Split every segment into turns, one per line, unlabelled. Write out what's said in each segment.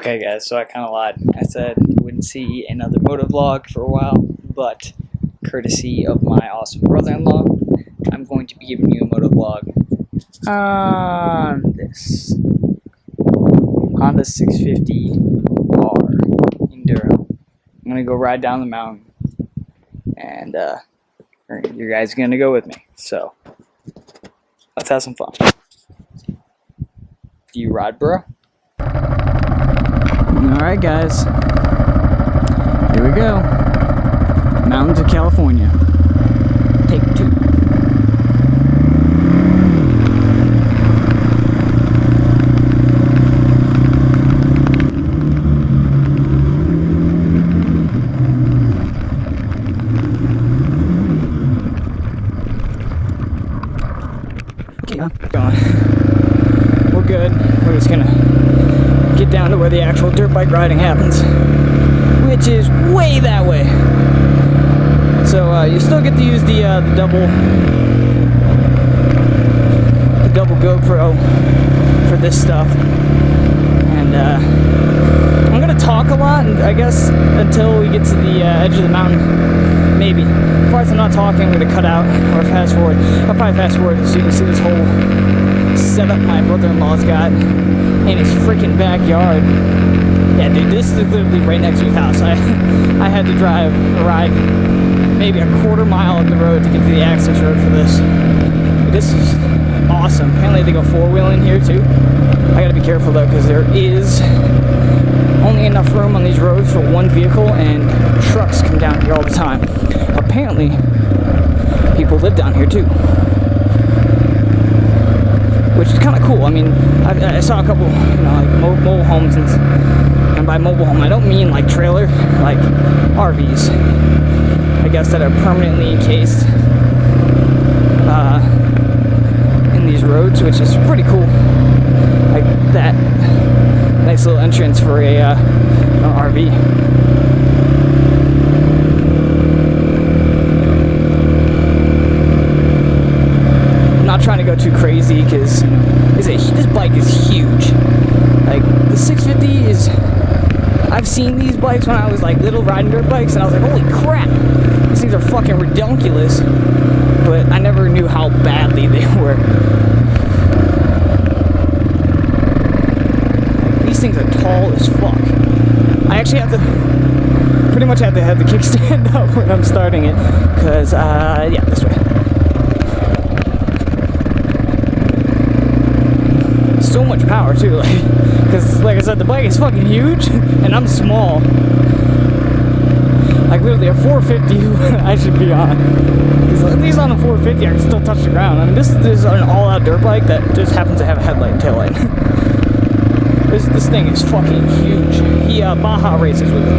Okay guys, so I kind of lied. I said you wouldn't see another motovlog for a while, but courtesy of my awesome brother-in-law, I'm going to be giving you a motovlog on this Honda 650R Enduro. I'm going to go ride down the mountain, and you guys are going to go with me, so let's have some fun. Do you ride, bro? Alright guys, here we go. Mountains of California. Take 2. Okay, going. We're good. We're just gonna get down to where the actual dirt bike riding happens, which is way that way. So you still get to use the double GoPro for this stuff, and I'm gonna talk a lot, I guess, until we get to the edge of the mountain. Maybe parts I'm not talking, I'm gonna cut out or fast forward. I'll probably fast forward so you can see this whole setup my brother-in-law's got in his freaking backyard. Yeah, dude, this is literally right next to his house. I had to ride maybe a quarter mile up the road to get to the access road for this. But this is awesome. Apparently they go 4-wheeling here too. I gotta be careful though, because there is only enough room on these roads for one vehicle, and trucks come down here all the time. Apparently people live down here too, which is kind of cool. I mean, I saw a couple, like mobile homes, and by mobile home, I don't mean like trailer, like RVs, I guess, that are permanently encased in these roads, which is pretty cool. Like that nice little entrance for an RV. Not trying to go too crazy, because this bike is huge. Like the 650 is, I've seen these bikes when I was like little riding dirt bikes, and I was like, holy crap, these things are fucking ridiculous, but I never knew how badly they were. These things are tall as fuck. I actually have to pretty much have the kickstand up when I'm starting it, because yeah, this way. So much power too, like, because like I said, the bike is fucking huge and I'm small. Like literally a 450 I should be on, because at least on a 450 I can still touch the ground. I mean, this is an all-out dirt bike that just happens to have a headlight and taillight. This thing is fucking huge. He Baja races with it.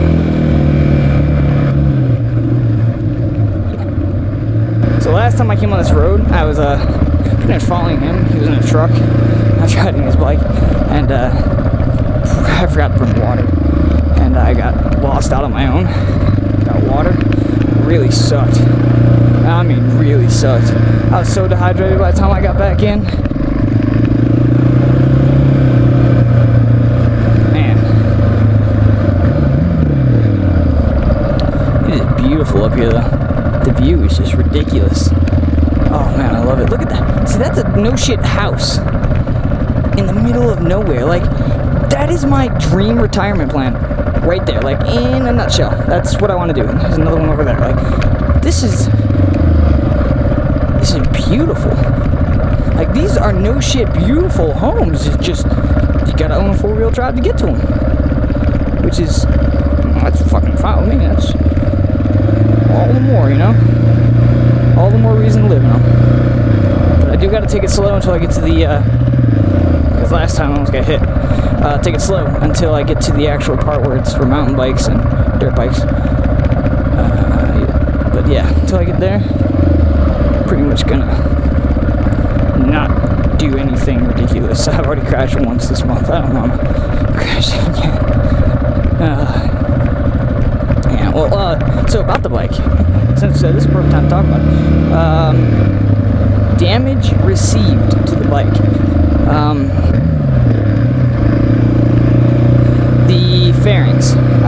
So last time I came on this road, I was pretty much following him. He was in a truck. I was riding his bike, and I forgot to bring water, and I got lost out on my own. Got water. Really sucked. I mean, really sucked. I was so dehydrated by the time I got back in. Man, it is beautiful up here, though. The view is just ridiculous. Oh man, I love it. Look at that. See, that's a no shit house in the middle of nowhere. Like, that is my dream retirement plan right there, like, in a nutshell. That's what I want to do. There's another one over there. Like, this is beautiful. Like, these are no shit beautiful homes. It's just, you gotta own a 4-wheel drive to get to them, which is, that's fucking fine with me. That's all the more, all the more reason to live in them. But I do gotta take it slow until I get to the because last time I almost got hit. Take it slow until I get to the actual part where it's for mountain bikes and dirt bikes. But yeah, until I get there, pretty much gonna not do anything ridiculous. I've already crashed once this month. I don't want to crash again. Yeah, well, so about the bike, since this is the perfect time to talk about it. Damage received to the bike. The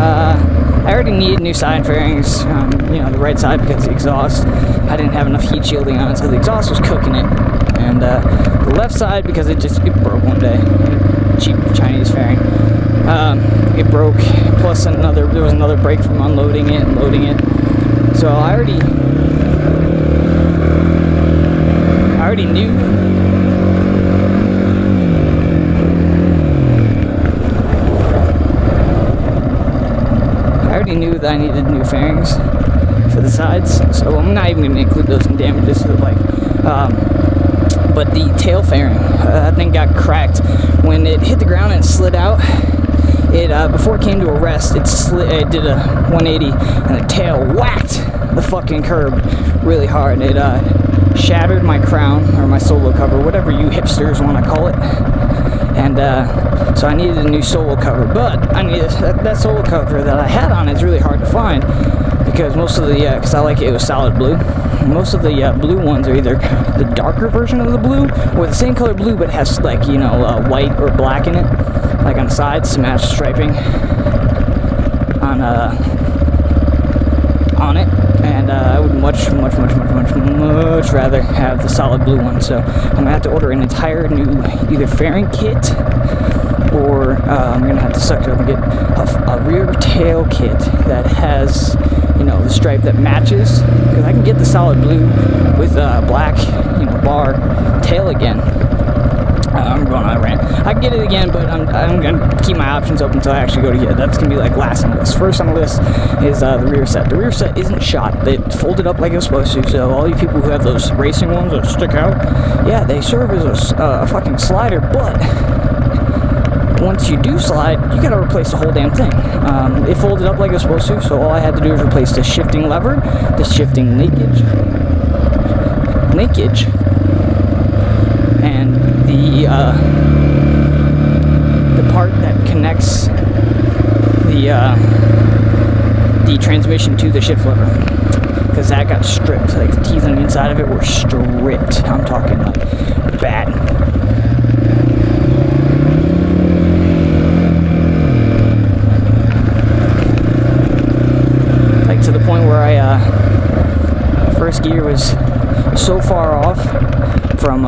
I already needed new side fairings, the right side because the exhaust, I didn't have enough heat shielding on it, so the exhaust was cooking it. And the left side, because it broke one day, cheap Chinese fairing. It broke, plus there was another brake from unloading it and loading it. So I already knew. Knew that I needed new fairings for the sides, so I'm not even going to include those in damages. So but the tail fairing, that thing got cracked when it hit the ground and slid out. It before it came to a rest, it did a 180, and the tail whacked the fucking curb really hard. It shattered my crown, or my solo cover, whatever you hipsters want to call it. And so I needed a new solo cover, but I needed that solo cover that I had on is really hard to find, because most of the because I like it was solid blue. Most of the blue ones are either the darker version of the blue or the same color blue, but it has like white or black in it, like on the sides to match striping on it. And I would much rather have the solid blue one. So I'm gonna have to order an entire new either fairing kit, or I'm gonna have to suck it up and get a rear tail kit that has the stripe that matches, because I can get the solid blue with black bar tail again. I'm going on a rant. I can get it again, but I'm gonna keep my options open until I actually go to get it. That's gonna be like last on the list. First on the list is the rear set. The rear set isn't shot. They folded up like it was supposed to. So all you people who have those racing ones that stick out, yeah, they serve as a fucking slider. But once you do slide, you gotta replace the whole damn thing. It folded up like it was supposed to. So all I had to do is replace the shifting lever, the shifting linkage, and the part that connects the transmission to the shift lever, because that got stripped. Like the teeth on the inside of it were stripped. I'm talking like bad. Like to the point where first gear was so far off from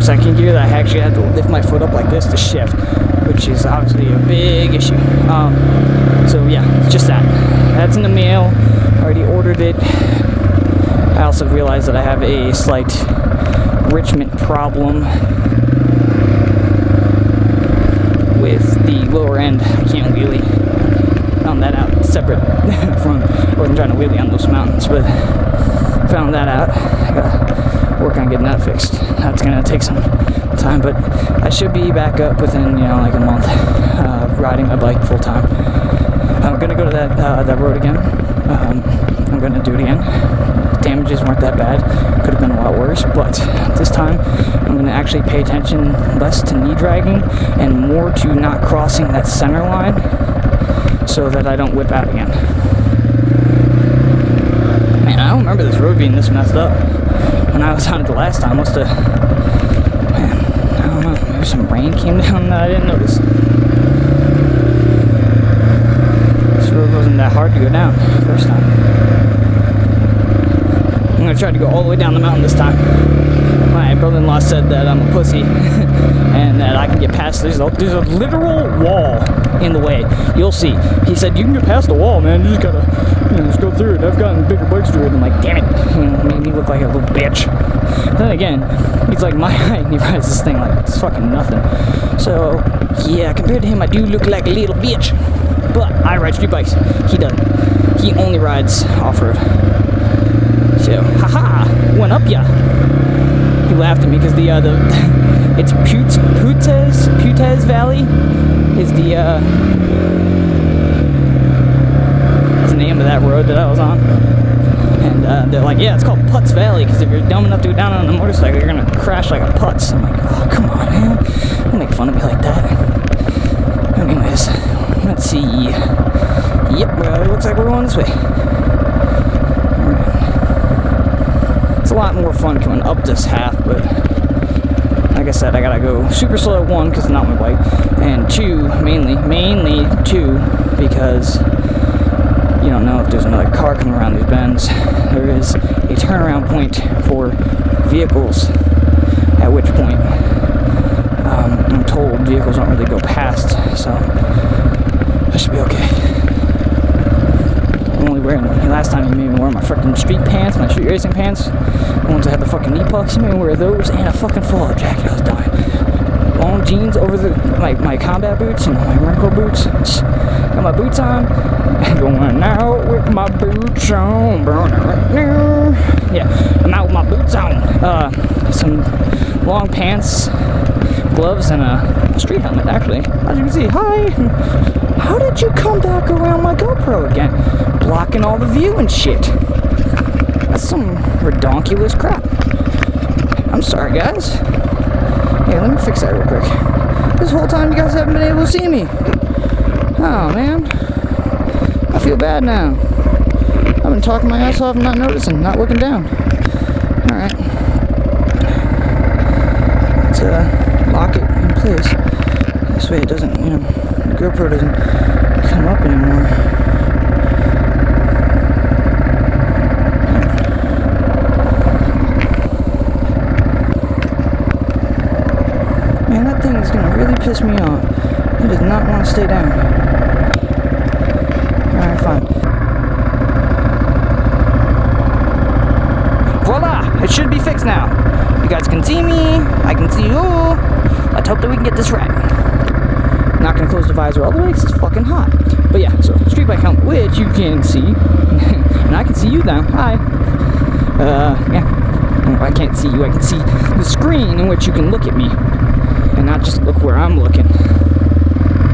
second gear that I actually had to lift my foot up like this to shift, which is obviously a big issue. So yeah, just that's in the mail. I already ordered it. I also realized that I have a slight enrichment problem with the lower end. I can't wheelie. Found that out separate from, I wasn't trying to wheelie on those mountains, but found that out. I gotta work on getting that fixed. That's gonna take some time, but I should be back up within like a month, riding my bike full time. I'm gonna go to that road again. I'm gonna do it again. Damages weren't that bad. Could have been a lot worse, but this time I'm gonna actually pay attention less to knee dragging and more to not crossing that center line, so that I don't whip out again. Man, I don't remember this road being this messed up. When I was on it the last time, I don't know, maybe some rain came down that I didn't notice. This road wasn't that hard to go down the first time. I'm gonna try to go all the way down the mountain this time. My brother-in-law said that I'm a pussy and that I can get past. There's a literal wall in the way. You'll see. He said you can get past the wall, man. You just gotta just go through it. I've gotten bigger bikes through it. I'm like, damn it. Made me look like a little bitch. Then again, he's like my height and he rides this thing like it's fucking nothing. So yeah, compared to him, I do look like a little bitch. But I ride street bikes. He doesn't. He only rides off-road. So, haha, went up ya. He laughed at me because it's Putes Valley is the name of that road that I was on. And they're like, yeah, it's called Putz Valley, because if you're dumb enough to go down on a motorcycle, you're gonna crash like a putz. I'm like, oh, come on, man. Don't make fun of me like that. Anyways, let's see. Yep, it looks like we're going this way. It's a lot more fun coming up this half, but I like I said, I gotta go super slow, one, because it's not my bike, and two, mainly two, because you don't know if there's another car coming around these bends. There is a turnaround point for vehicles, at which point I'm told vehicles don't really go past, so I should be okay. I'm only wearing, last time he made me wear my freaking street pants, my street racing pants, the ones that had the fucking knee pucks. He made me wear those and a fucking fallout jacket. I was dying. Long jeans over my combat boots and my wrinkle boots. Got my boots on. Going out with my boots on. Yeah, I'm out with my boots on. Some long pants, gloves, and a street helmet, actually. As you can see, hi! How did you come back around my GoPro again? Blocking all the view and shit. That's some redonkulous crap. I'm sorry, guys. Hey, let me fix that real quick. This whole time you guys haven't been able to see me. Oh, man. I feel bad now. I've been talking my ass off and not noticing, not looking down. Alright. Let's lock it in place. This way it doesn't, the GoPro doesn't come up anymore. Man, that thing is gonna really piss me off. It does not want to stay down. Alright, fine. Voila! It should be fixed now. You guys can see me. I can see you. Let's hope that we can get this right. I'm not gonna close the visor all the way because it's fucking hot. But yeah, so street bike helmet, which you can see. And I can see you now. Hi. Yeah. I can't see you. I can see the screen in which you can look at me. And not just look where I'm looking.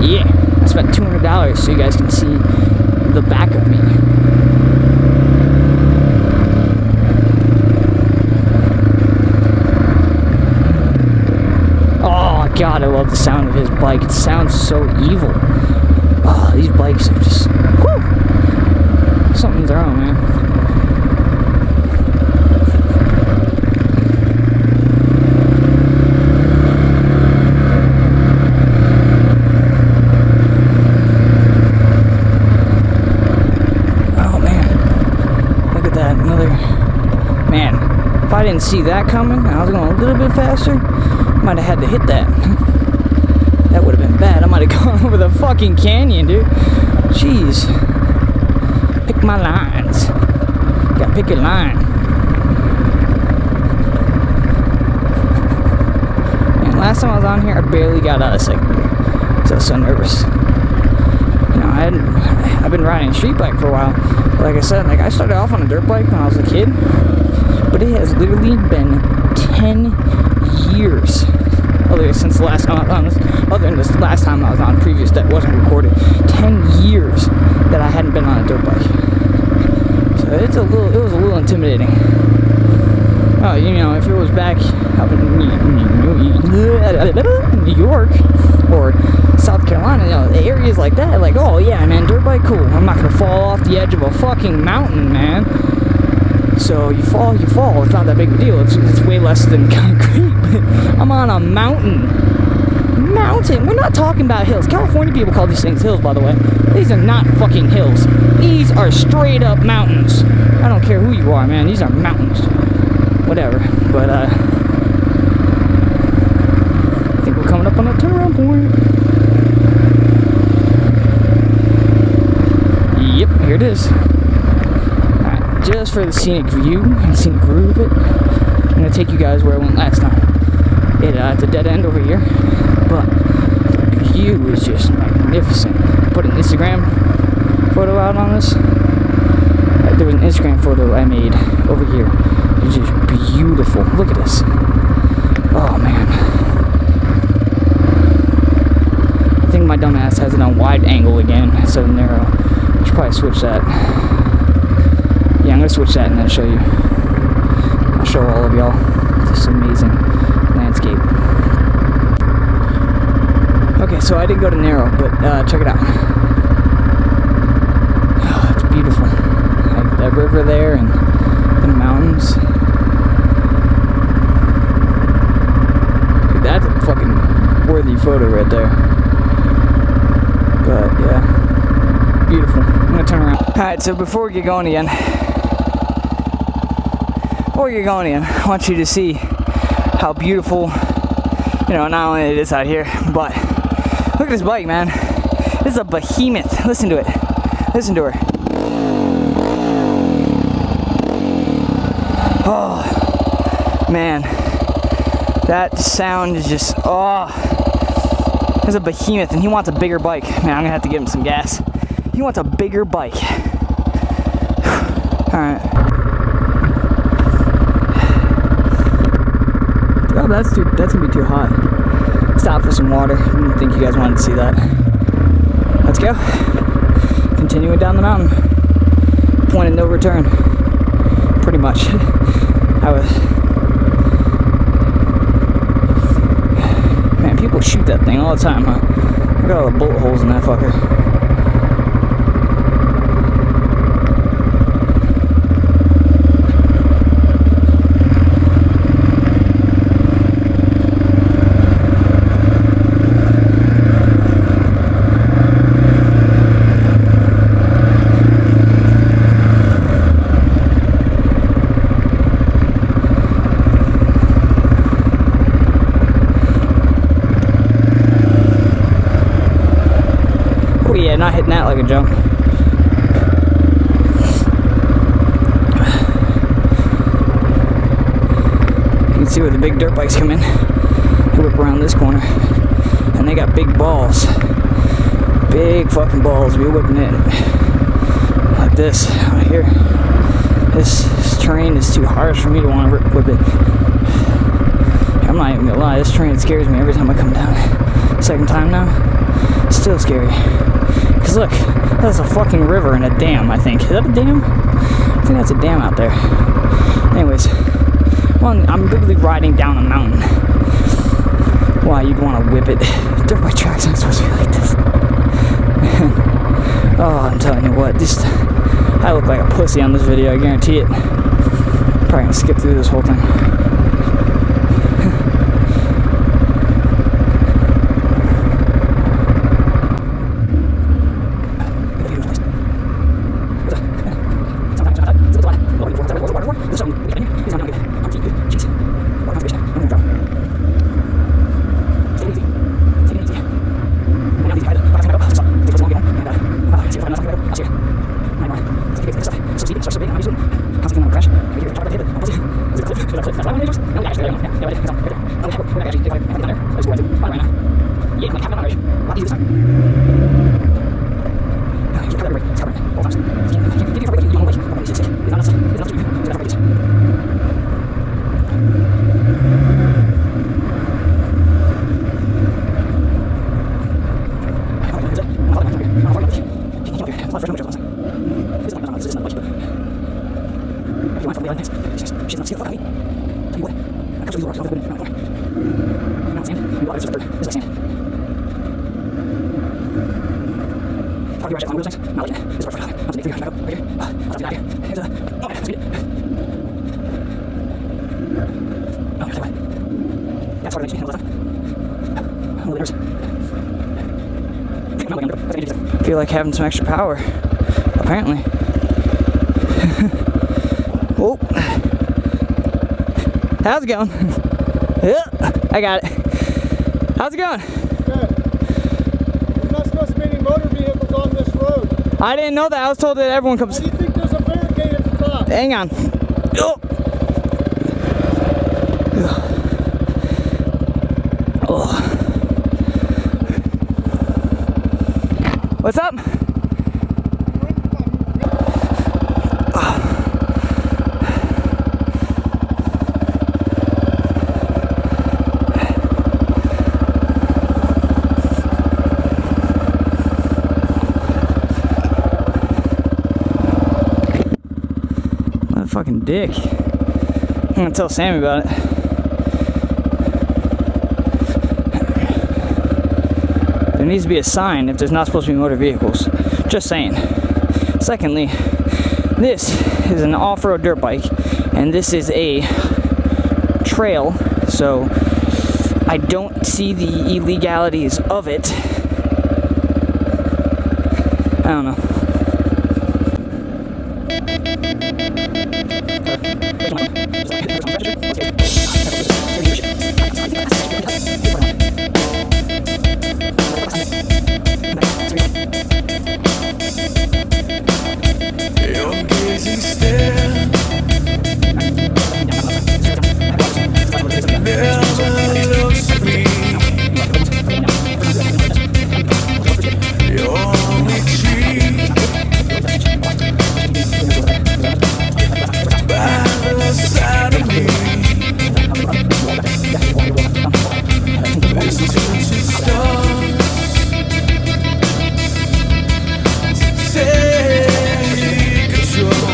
Yeah. I spent $200 so you guys can see the back of me. Oh god, I love the sound of his bike. It sounds so evil. Oh, these bikes are just, whew, something of their own, man. If I didn't see that coming, I was going a little bit faster, might have had to hit that. That would have been bad. I might have gone over the fucking canyon, dude. Jeez. Pick my lines. Gotta pick your line. And last time I was on here, I barely got out of second gear. So I was so nervous. I've been riding a street bike for a while. Like I said, I started off on a dirt bike when I was a kid. But it has literally been 10 years, other than this last time I was on previous that wasn't recorded. 10 years that I hadn't been on a dirt bike. So it was a little intimidating. Oh, if it was back up in New York or South Carolina, areas like that, oh yeah, man, dirt bike, cool. I'm not gonna fall off the edge of a fucking mountain, man. So you fall. It's not that big of a deal. It's way less than concrete. I'm on a mountain. We're not talking about hills. California people call these things hills, by the way. These are not fucking hills. These are straight up mountains. I don't care who you are, man. These are mountains. Whatever. But I think we're coming up on a turnaround point. Yep, here it is. Just for the scenic view and scenic route of it, I'm going to take you guys where I went last time. It's a dead end over here, but the view is just magnificent. Put an Instagram photo out on this. There was an Instagram photo I made over here. It's just beautiful. Look at this. Oh, man. I think my dumb ass has it on wide angle again instead of narrow. I should probably switch that. Yeah, I'm going to switch that and then show you. I'll show all of y'all this amazing landscape. Okay, so I didn't go to narrow, but check it out. Oh, it's beautiful. That river there and the mountains. fucking worthy photo right there. But yeah, beautiful. I'm gonna turn around. Alright, so before we get going again, I want you to see how beautiful, you know, not only it is out here, but look at this bike, man. This is a behemoth. Listen to it. Listen to her. Oh, man. That sound is just, oh. There's a behemoth, and he wants a bigger bike. Man, I'm gonna have to give him some gas. He wants a bigger bike. Alright. Oh, that's gonna be too hot. Stop for some water. I didn't think you guys wanted to see that. Let's go. Continuing down the mountain. Point of no return. Pretty much. Man, people shoot that thing all the time, huh? Look at all the bullet holes in that fucker. Not hitting that like a jump. You can see where the big dirt bikes come in. They whip around this corner, and they got big balls. Big fucking balls. We're whipping it like this out here. This terrain is too harsh for me to want to whip it. I'm not even gonna lie. This terrain scares me every time I come down. Second time now. Still scary. Cause look, that's a fucking river and a dam, I think. Is that a dam? I think that's a dam out there. Anyways, well, I'm literally riding down a mountain. Why you'd want to whip it? Dirt bike tracks aren't supposed to be like this. Man. Oh, I'm telling you what, I look like a pussy on this video, I guarantee it. Probably gonna skip through this whole thing. Feel like having some extra power, apparently. Whoa. How's it going? Yeah, I got it. How's it going?
Good. There's not supposed to be any motor vehicles on this road.
I didn't know that. I was told that everyone comes.
Why do you think there's a barricade at the top?
Hang on. Oh. Oh. What's up? What a fucking dick. I'm gonna tell Sammy about it. There needs to be a sign if there's not supposed to be motor vehicles. Just saying. Secondly, this is an off-road dirt bike, and this is a trail, so I don't see the illegalities of it. I don't know.
Your gazing stare never looks at me. Your only cheek by the side of me. This tension starts to take control.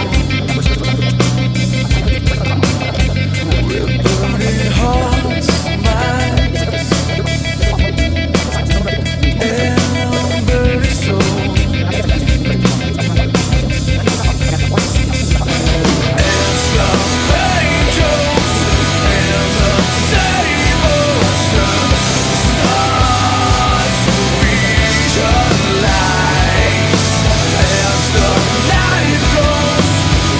With burning hearts, minds, and burning souls. And some angels and the same ocean start to visualize. As the night goes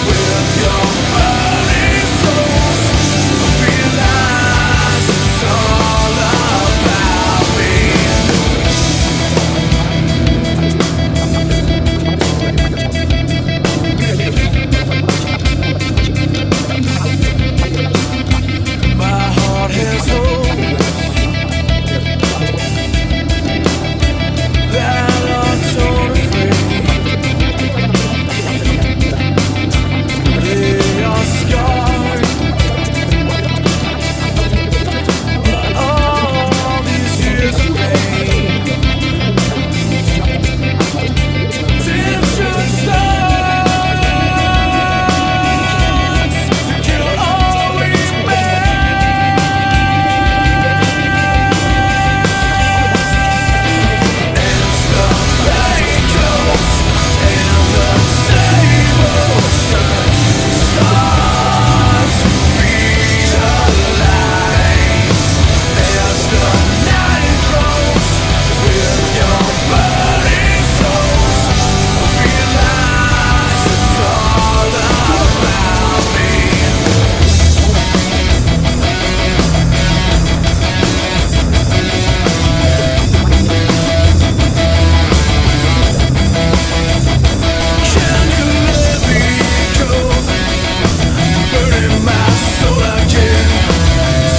with your burning souls, realize it's all about me. My heart has hope that are torn afraid. They are scarred by all these years of pain. Tension starts to kill all we As the pain goes and the same ocean starts to visualize. As the night grows with your burning souls, realize it's all about me. Can you let me go? Burning my soul again,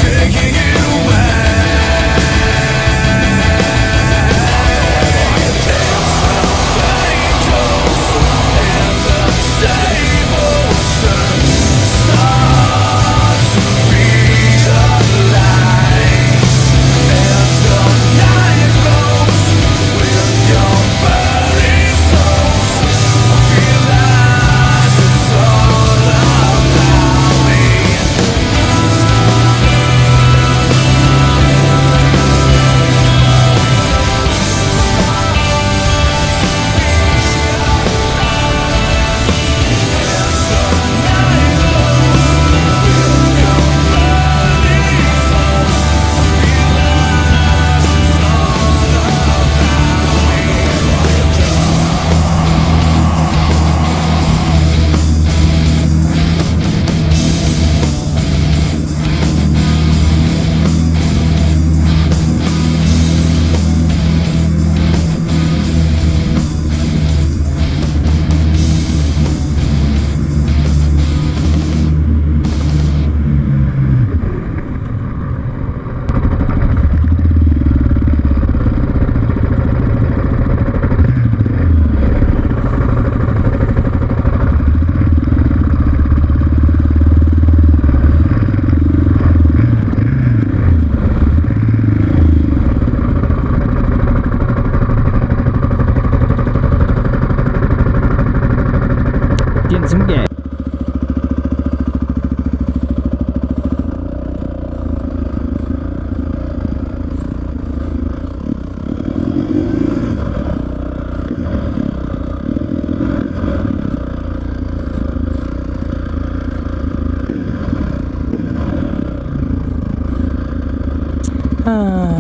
taking it away. As the angels and the same ocean start to visualize. As the night grows with your burning souls, realize it's all about me.
Getting some gas.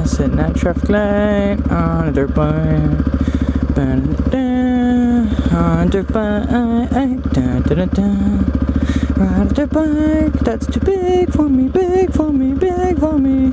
Sitting at a traffic light on a dirt bike. On a dirt bike. Ride a dirt bike that's too big for me, big for me, big for me.